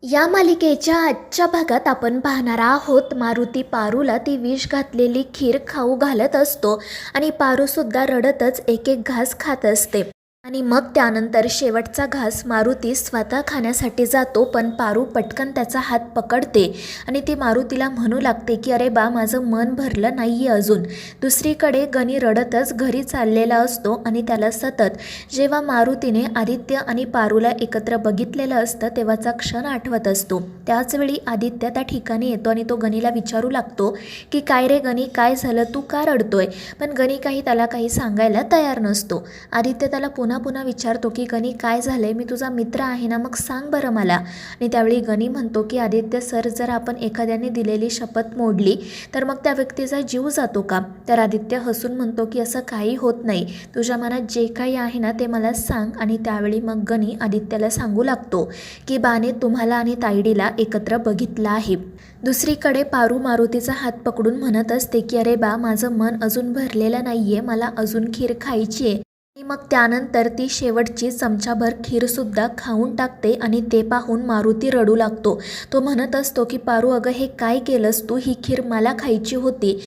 या मालिकेच्या आजच्या भागात आपण पाहणार आहोत मारुती पारूला ती विष घातलेली खीर खाऊ घालत असतो आणि पारूसुद्धा रडतच एक एक घास खात असते आणि मग त्यानंतर शेवटचा घास मारुती स्वतः खाण्यासाठी जातो, पण पारू पटकन त्याचा हात पकडते आणि ती मारुतीला म्हणू लागते की अरे बा, माझं मन भरलं नाही आहे अजून. दुसरीकडे गणी रडतच घरी चाललेला असतो आणि त्याला सतत जेव्हा मारुतीने आदित्य आणि पारूला एकत्र बघितलेलं असतं तेव्हाचा क्षण आठवत असतो. त्याचवेळी आदित्य त्या ठिकाणी येतो आणि तो गणीला विचारू लागतो की काय रे गणी, काय झालं, तू का रडतोय? पण गणी त्याला काही सांगायला तयार नसतो. आदित्य त्याला पुन्हा पुन्हा विचारतो की गणी, काय झालंय? मी तुझा मित्र आहे ना, मग सांग बरं मला. आणि त्यावेळी गणी म्हणतो की आदित्य सर, जर आपण एखाद्याने दिलेली शपथ मोडली तर मग त्या व्यक्तीचा जीव जातो का? तर आदित्य हसून म्हणतो की असं काही होत नाही, तुझ्या मनात जे काही आहे ना ते मला सांग. आणि त्यावेळी मग गणी आदित्यला सांगू लागतो की बाने तुम्हाला आणि तायडीला एकत्र बघितलं आहे. दुसरीकडे पारू मारुतीचा हात पकडून म्हणत असते की अरे बा, माझं मन अजून भरलेलं नाहीये, मला अजून खीर खायची आहे. आणि मग त्यानंतर ती शेवटची चमचाभर खीरसुद्धा खाऊन टाकते आणि ते पाहून मारुती रडू लागतो. तो म्हणत असतो की पारू, अगं हे काय केलंस तू? ही खीर मला खायची होती,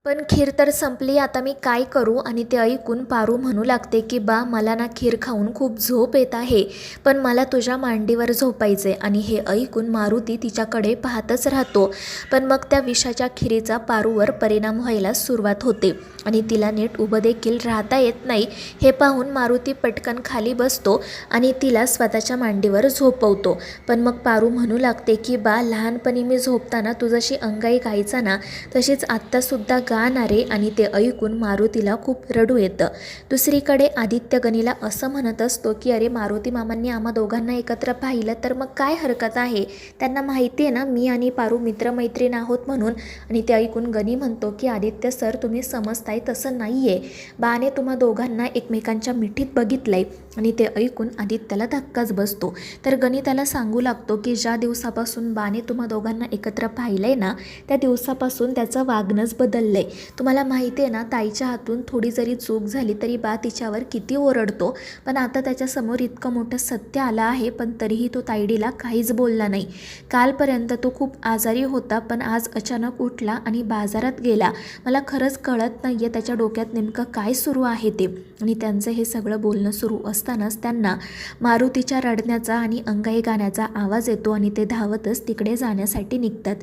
पण खीर तर संपली, आता मी काय करू? आणि ते ऐकून पारू म्हणू लागते की बा, मला ना खीर खाऊन खूप झोप येत आहे, पण मला तुझ्या मांडीवर झोपायचे. आणि हे ऐकून मारुती तिच्याकडे पाहतच राहतो, पण मग त्या विषाच्या खिरीचा पारूवर परिणाम व्हायला सुरुवात होते आणि तिला नीट उभं देखील राहता येत नाही. हे पाहून मारुती पटकन खाली बसतो आणि तिला स्वतःच्या मांडीवर झोपवतो. पण मग पारू म्हणू लागते की बा, लहानपणी मी झोपताना तू जशी अंगाई गायचा ना, तशीच आत्तासुद्धा गाणारे. आणि ते ऐकून मारुतीला खूप रडू येतं. दुसरीकडे आदित्य गणीला असं म्हणत असतो की अरे, मारुती मामांनी आम्हा दोघांना एकत्र पाहिलं तर मग काय हरकत आहे? त्यांना माहिती आहे ना मी आणि पारू मित्रमैत्रीण आहोत म्हणून. आणि ते ऐकून गणी म्हणतो की आदित्य सर, तुम्ही समजताय तसं नाही आहे, बाने तुम्हा दोघांना एकमेकांच्या मिठीत बघितलंय. आणि ते ऐकून आदित्यला धक्काच बसतो. तर गणी त्याला सांगू लागतो की ज्या दिवसापासून बाने तुम्हा दोघांना एकत्र पाहिलंय ना, त्या दिवसापासून त्याचं वागणंच बदललंय. तुम्हाला माहिती आहे ना, ताईच्या हातून थोडी जरी चूक झाली तरी बा तिच्यावर किती ओरडतो, पण आता त्याच्यासमोर इतकं मोठं सत्य आलं आहे, पण तरीही तो ताईडीला काहीच बोलला नाही. कालपर्यंत तो खूप आजारी होता, पण आज अचानक उठला आणि बाजारात गेला. मला खरंच कळत नाही आहे त्याच्या डोक्यात नेमकं काय सुरू आहे ते. आणि त्यांचं हे सगळं बोलणं सुरू असतानाच त्यांना मारुतीच्या रडण्याचा आणि अंगाई गाण्याचा आवाज येतो आणि ते धावतच तिकडे जाण्यासाठी निघतात.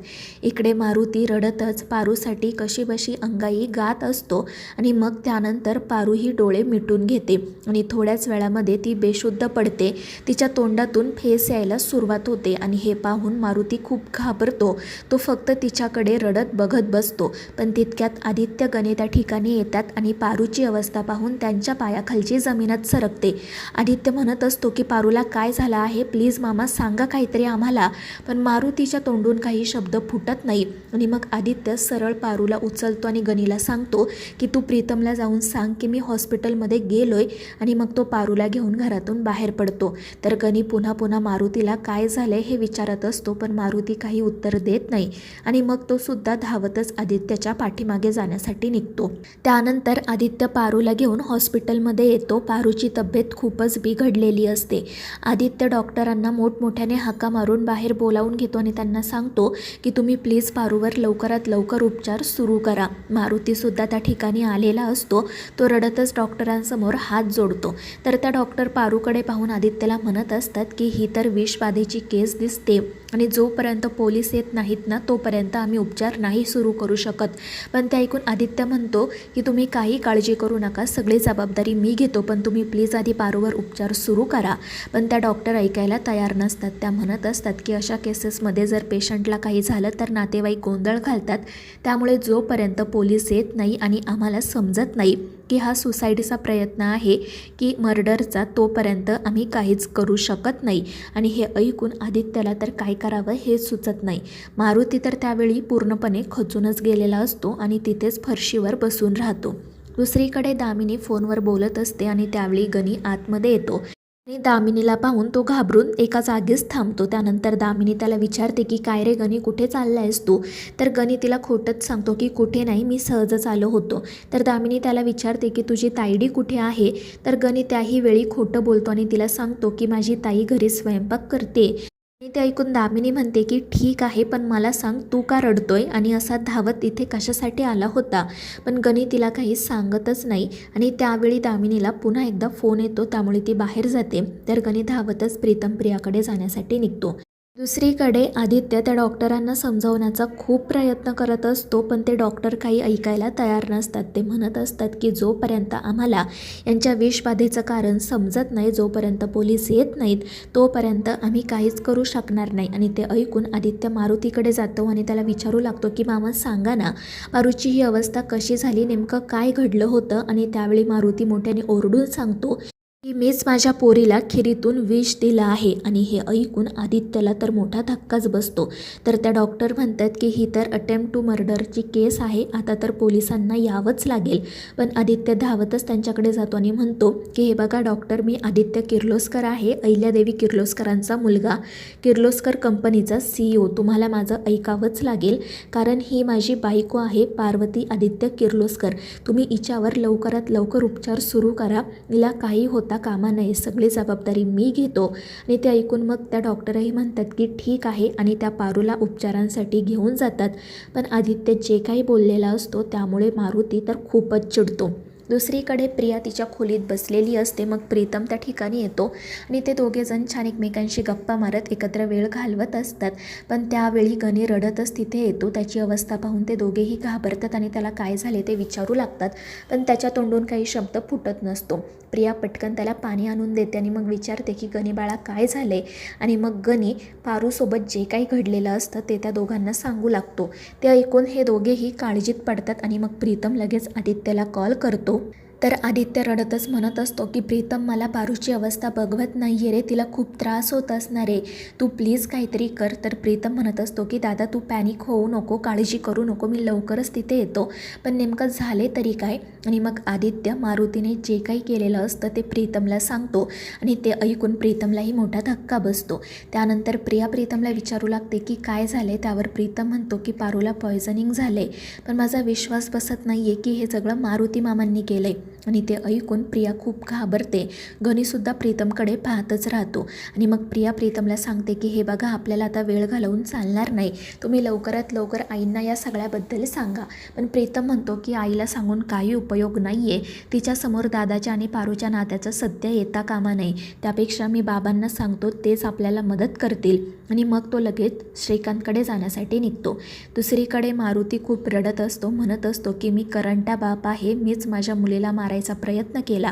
इकडे मारुती रडतच पारूसाठी कशीबशी अंगाई गात असतो आणि मग त्यानंतर पारू ही डोळे मिटून घेते आणि थोड्याच वेळामध्ये ती बेशुद्ध पडते. तिच्या तोंडातून फेस यायला सुरुवात होते आणि हे पाहून मारुती खूप घाबरतो. तो फक्त तिच्याकडे रडत बघत बसतो. पण तितक्यात आदित्य गणे त्या ठिकाणी येतात आणि पारूची अवस्था पाहून त्यांच्या पायाखालची जमीनच सरकते. आदित्य म्हणत असतो की पारूला काय झालं आहे, प्लीज मामा सांगा काहीतरी आम्हाला. पण मारुतीच्या तोंडून काही शब्द फुटत नाही. आणि मग आदित्य सरळ पारूला उचलतो आणि गणीला सांगतो की तू प्रीतमला जाऊन सांग की मी हॉस्पिटलमध्ये गेलोय. आणि मग तो पारूला घेऊन घरातून बाहेर पडतो. तर गणी पुन्हा पुन्हा मारुतीला काय झालंय हे विचारत असतो, पण मारुती काही उत्तर देत नाही. आणि मग तो सुद्धा धावतच आदित्यच्या पाठीमागे जाण्यासाठी निघतो. त्यानंतर आदित्य पारूला घेऊन हॉस्पिटलमध्ये येतो. पारूची तब्येत खूपच बिघडलेली असते. आदित्य डॉक्टरांना मोठमोठ्याने हाका मारून बाहेर बोलावून घेतो आणि त्यांना सांगतो की तुम्ही प्लीज पारूवर लवकरात लवकर उपचार सुरू करा. मारुतीसुद्धा त्या ठिकाणी आलेला असतो. तो रडतच डॉक्टरांसमोर हात जोडतो. तर त्या डॉक्टर पारूकडे पाहून आदित्यला म्हणत असतात की ही तर विषबाधेची केस दिसते आणि जोपर्यंत पोलीस येत नाहीत ना, तोपर्यंत आम्ही उपचार नाही सुरू करू शकत. पण ते ऐकून आदित्य म्हणतो की तुम्ही काही काळजी करू नका, सगळी जबाबदारी मी घेतो, पण तुम्ही प्लीज आधी पारूवर उपचार सुरू करा. पण त्या डॉक्टर ऐकायला तयार नसतात. त्या म्हणत असतात की अशा केसेसमध्ये जर पेशंटला काही झालं तर नातेवाईक गोंधळ घालतात, त्यामुळे जोपर्यंत पोलीस येत नाही आणि आम्हाला समजत नाही की हा सुसाईडचा प्रयत्न आहे की मर्डरचा, तोपर्यंत आम्ही काहीच करू शकत नाही. आणि हे ऐकून आदित्यला तर काय करावं हे सुचत नाही. मारुती तर त्यावेळी पूर्णपणे खचूनच गेलेला असतो आणि तिथेच फरशीवर बसून राहतो. दुसरीकडे दामिनी फोनवर बोलत असते आणि त्यावेळी गणी आतमध्ये येतो आणि दामिनीला पाहून तो घाबरून एका जागीच थांबतो. त्यानंतर दामिनी त्याला विचारते की काय रे गणी, कुठे चालला आहेस तू? तर गणी तिला खोटंच सांगतो की कुठे नाही, मी सहजच आलो होतो. तर दामिनी त्याला विचारते की तुझी ताईडी कुठे आहे? तर गणी त्याही वेळी खोटं बोलतो आणि तिला सांगतो की माझी ताई घरी स्वयंपाक करते. आणि ते ऐकून दामिनी म्हणते की ठीक आहे, पण मला सांग तू का रडतोय आणि असा धावत इथे कशासाठी आला होता. पण गणी तिला काही सांगतच नाही आणि त्यावेळी दामिनीला पुन्हा एकदा फोन येतो, त्यामुळे ती बाहेर जाते. तर गणी धावतच प्रीतम प्रियाकडे जाण्यासाठी निघतो. दुसरीकडे आदित्य त्या डॉक्टरांना समजावण्याचा खूप प्रयत्न करत असतो, पण ते डॉक्टर काही ऐकायला तयार नसतात. ते म्हणत असतात की जोपर्यंत आम्हाला यांच्या विषबाधेचं कारण समजत नाही, जोपर्यंत पोलीस येत नाहीत, तोपर्यंत आम्ही काहीच करू शकणार नाही. आणि ते ऐकून आदित्य मारुतीकडे जातो आणि त्याला विचारू लागतो की मामा सांगा ना, पारूची ही अवस्था कशी झाली, नेमकं काय घडलं होतं. आणि त्यावेळी मारुती मोठ्याने ओरडून सांगतो की मीच माझ्या पोरीला खिरीतून विष दिलं आहे. आणि हे ऐकून आदित्यला तर मोठा धक्काच बसतो. तर त्या डॉक्टर म्हणतात की ही तर अटेम्प्ट टू मर्डरची केस आहे, आता तर पोलिसांना यावंच लागेल. पण आदित्य धावतच त्यांच्याकडे जातो आणि म्हणतो की हे बघा डॉक्टर, मी आदित्य किर्लोस्कर आहे, अहिल्यादेवी किर्लोस्करांचा मुलगा, किर्लोस्कर कंपनीचा CEO. तुम्हाला माझं ऐकावंच लागेल, कारण ही माझी बायको आहे पार्वती आदित्य किर्लोस्कर. तुम्ही हिच्यावर लवकरात लवकर उपचार सुरू करा, हिला काही होता कामा नये, सगळी जबाबदारी मी घेतो. आणि ते ऐकून मग त्या डॉक्टरही म्हणतात की ठीक आहे आणि त्या पारूला उपचारांसाठी घेऊन जातात. पण आदित्य जे काही बोललेला असतो त्यामुळे मारुती तर खूपच चिडतो. दुसरीकडे प्रिया तिच्या खोलीत बसलेली असते. मग प्रीतम त्या ठिकाणी येतो आणि ते दोघेजण छान एकमेकांशी गप्पा मारत एकत्र वेळ घालवत असतात. पण त्यावेळी गणी रडतच तिथे येतो. त्याची अवस्था पाहून ते दोघेही घाबरतात आणि त्याला काय झाले ते विचारू लागतात. पण त्याच्या तोंडून काही शब्द फुटत नसतो. प्रिया पटकन त्याला पाणी आणून देते आणि मग विचारते की गणी बाळा काय झाले. आणि मग गणी पारूसोबत जे काही घडलेलं असतं ते त्या दोघांना सांगू लागतो. ते ऐकून हे दोघेही काळजीत पडतात आणि मग प्रीतम लगेच आदित्यला कॉल करतो. तर आदित्य रडतच म्हणत असतो की प्रीतम, मला पारूची अवस्था बघवत नाही आहे रे, तिला खूप त्रास होत असणार आहे, तू प्लीज काहीतरी कर. तर प्रीतम म्हणत असतो की दादा तू पॅनिक होऊ नको, काळजी करू नको, मी लवकरच तिथे येतो. पण नेमकं झाले तरी काय. आणि मग आदित्य मारुतीने जे काही केलेलं असतं ते प्रीतमला सांगतो आणि ते ऐकून प्रीतमलाही मोठा धक्का बसतो. त्यानंतर प्रिया प्रीतमला विचारू लागते की काय झाले. त्यावर प्रीतम म्हणतो की पारूला पॉयझनिंग झाले, पण माझा विश्वास बसत नाही आहे की हे सगळं मारुती मामांनी केलं आहे. आणि ते ऐकून प्रिया खूप घाबरते. गणीसुद्धा प्रीतमकडे पाहतच राहतो. आणि मग प्रिया प्रीतमला सांगते की हे बघा, आपल्याला आता वेळ घालवून चालणार नाही, तुम्ही लवकरात लवकर आईंना या सगळ्याबद्दल सांगा. पण प्रीतम म्हणतो की आईला सांगून काही उपयोग नाही आहे, तिच्यासमोर दादाच्या आणि पारूच्या नात्याचं सत्य येता कामा नये, त्यापेक्षा मी बाबांना सांगतो, तेच आपल्याला मदत करतील. आणि मग तो लगेच श्रीकांतकडे जाण्यासाठी निघतो. दुसरीकडे मारुती खूप रडत असतो, म्हणत असतो की मी करंटा बाप आहे, मीच माझ्या मुलीला मारायचा प्रयत्न केला.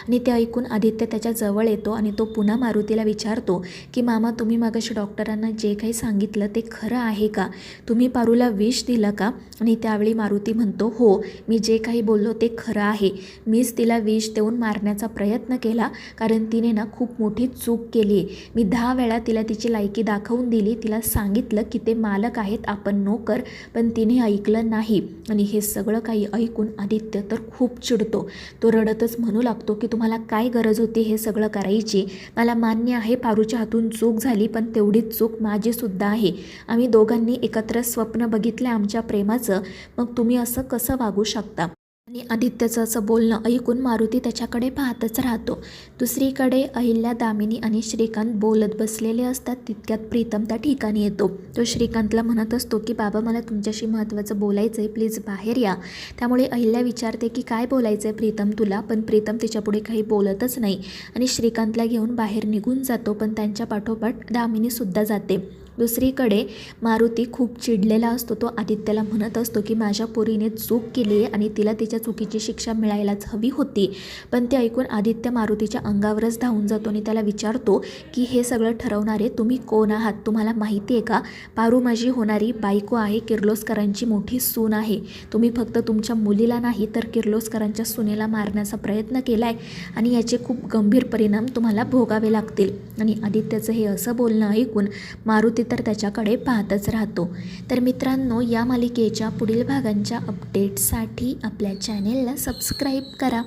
आणि ते ऐकून आदित्य त्याच्या जवळ येतो आणि तो पुन्हा मारुतीला विचारतो की मामा, तुम्ही मगाशी डॉक्टरांना जे काही सांगितलं ते खरं आहे का, तुम्ही पारूला विष दिलं का. आणि त्यावेळी मारुती म्हणतो हो, मी जे काही बोललो ते खरं आहे, मीच तिला विष देऊन मारण्याचा प्रयत्न केला, कारण तिने ना खूप मोठी चूक केली आहे. मी 10 वेळा तिला तिची लायकी दाखवून दिली, तिला सांगितलं की ते मालक आहेत, आपण नोकर, पण तिने ऐकलं नाही. आणि हे सगळं काही ऐकून आदित्य तर खूप चिडतो. तो रडतच म्हणू लागतो की तुम्हाला काय गरज होती हे सगळं करायची. मला मान्य आहे पारूच्या हातून चूक झाली, पण तेवढीच चूक माझीसुद्धा आहे. आम्ही दोघांनी एकत्र स्वप्न बघितलं आमच्या प्रेमाचं, मग तुम्ही असं कसं वागू शकता. आणि आदित्यचं असं बोलणं ऐकून मारुती त्याच्याकडे पाहतच राहतो. दुसरीकडे अहिल्या, दामिनी आणि श्रीकांत बोलत बसलेले असतात. तितक्यात प्रीतम त्या ठिकाणी येतो. तो श्रीकांतला म्हणत असतो की बाबा, मला तुमच्याशी महत्त्वाचं बोलायचं आहे, प्लीज बाहेर या. त्यामुळे अहिल्या विचारते की काय बोलायचं आहे प्रीतम तुला. पण प्रीतम तिच्यापुढे काही बोलतच नाही आणि श्रीकांतला घेऊन बाहेर निघून जातो. पण त्यांच्या पाठोपाठ दामिनीसुद्धा जाते. दुसरीकडे मारुती खूप चिडलेला असतो. तो आदित्यला म्हणत असतो की माझ्या पोरीने चूक केली आहे आणि तिला तिच्या चुकीची शिक्षा मिळायलाच हवी होती. पण ते ऐकून आदित्य मारुतीच्या अंगावरच धावून जातो आणि त्याला विचारतो की हे सगळं ठरवणारे तुम्ही कोण आहात, तुम्हाला माहिती आहे का, पारू माझी होणारी बायको आहे, किर्लोस्करांची मोठी सून आहे. तुम्ही फक्त तुमच्या मुलीला नाही तर किर्लोस्करांच्या सुनेला मारण्याचा प्रयत्न केला आहे आणि याचे खूप गंभीर परिणाम तुम्हाला भोगावे लागतील. आणि आदित्यचं हे असं बोलणं ऐकून मारुती तर त्याच्याकडे पाहतच राहतो. तर मित्रांनो, या मालिकेच्या पुढील भागांच्या अपडेट्ससाठी आपल्या चॅनेलला सबस्क्राईब करा.